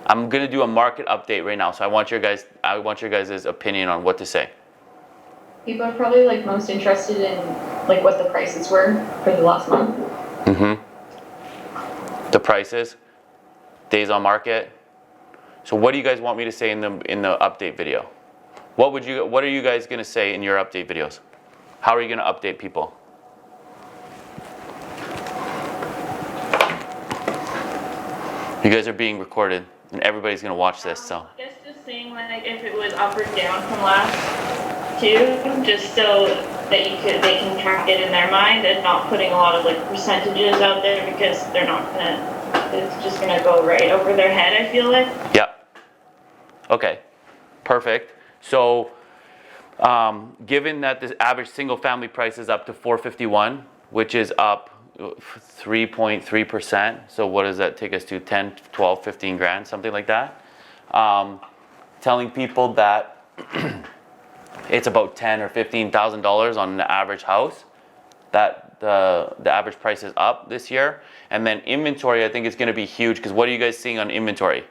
I'm gonna do a market update right now, so I want your guys' opinion on what to say. People are probably like most interested in like what the prices were for the last month. The prices, days on market. So what do you guys want me to say in the update video? What are you guys gonna say in your update videos? How are you gonna update people? You guys are being recorded, and everybody's gonna watch this. So. I guess just saying like if it was up or down from last two, just so that they can track it in their mind, and not putting a lot of like percentages out there because they're not gonna. It's just gonna go right over their head, I feel like. Yep. Okay. Perfect. So, given that this average single family price is up to $451, which is up 3.3%. So what does that take us to? 10, 12, 15 grand, something like that. Telling people that it's about $10,000 or $15,000 on an average house. That the average price is up this year. And then inventory, I think is going to be huge, because what are you guys seeing on inventory?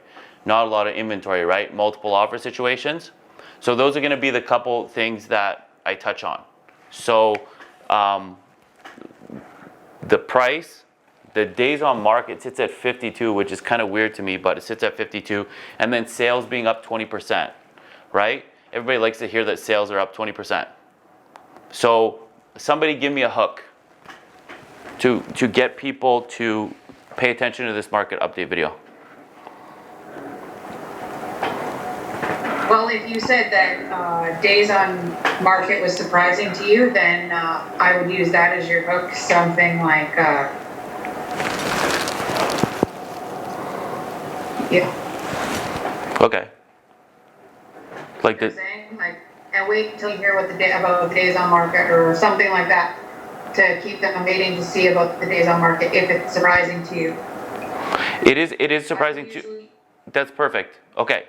Not a lot of inventory, right? Multiple offer situations. So those are going to be the couple things that I touch on. So the price, the days on market sits at 52, which is kind of weird to me, but it sits at 52. And then sales being up 20%, right? Everybody likes to hear that sales are up 20%. So somebody give me a hook to get people to pay attention to this market update video. Well, if you said that days on market was surprising to you, then I would use that as your hook. Something like, yeah. Okay. Like this. Like, and wait until you hear what about the days on market or something like that, to keep them waiting to see about the days on market if it's surprising to you. It is surprising to. That's perfect. Okay,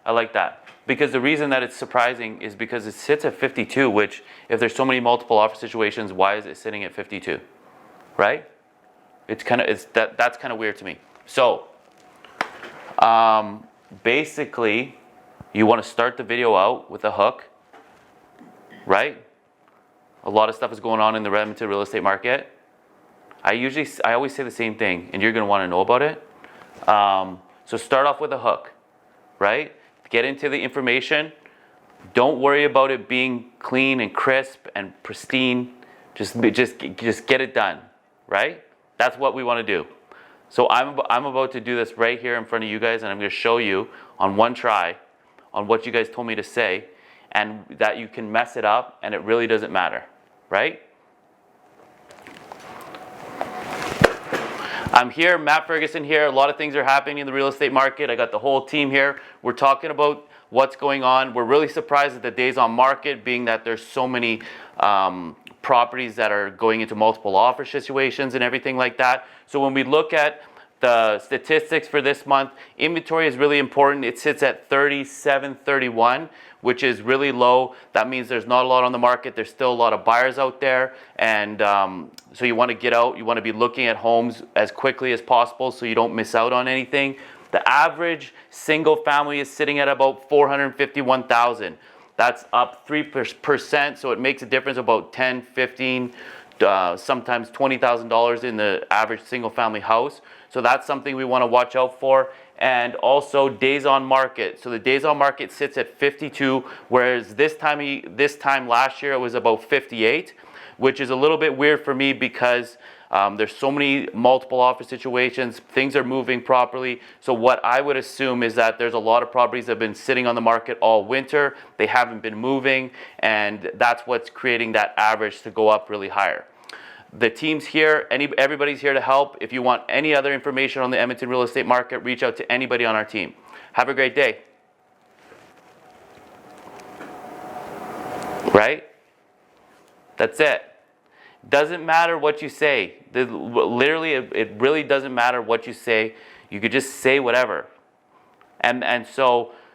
I like that. Because the reason that it's surprising is because it sits at 52, which if there's so many multiple offer situations, why is it sitting at 52? Right? That's kind of weird to me. So basically you want to start the video out with a hook, right? A lot of stuff is going on in the Edmonton real estate market. I always say the same thing, and you're going to want to know about it. So start off with a hook, right? Get into the information. Don't worry about it being clean and crisp and pristine. Just get it done, right? That's what we want to do. So I'm about to do this right here in front of you guys, and I'm going to show you on one try on what you guys told me to say, and that you can mess it up and it really doesn't matter, right? I'm here, Matt Ferguson here. A lot of things are happening in the real estate market. I got the whole team here. We're talking about what's going on. We're really surprised at the days on market, being that there's so many properties that are going into multiple offer situations and everything like that. So when we look at the statistics for this month, inventory is really important. It sits at 3731, which is really low. That means there's not a lot on the market. There's still a lot of buyers out there. And so you want to get out. You want to be looking at homes as quickly as possible so you don't miss out on anything. The average single family is sitting at about 451,000. That's up 3%. So it makes a difference about 10, 15, sometimes $20,000 in the average single family house. So that's something we want to watch out for. And also days on market. So the days on market sits at 52, whereas this time last year it was about 58, which is a little bit weird for me because there's so many multiple offer situations. Things are moving properly. So what I would assume is that there's a lot of properties that have been sitting on the market all winter. They haven't been moving, and that's what's creating that average to go up really higher. The team's here. Everybody's here to help. If you want any other information on the Edmonton real estate market, reach out to anybody on our team. Have a great day. Right? That's it. Doesn't matter what you say. Literally, it really doesn't matter what you say. You could just say whatever. And so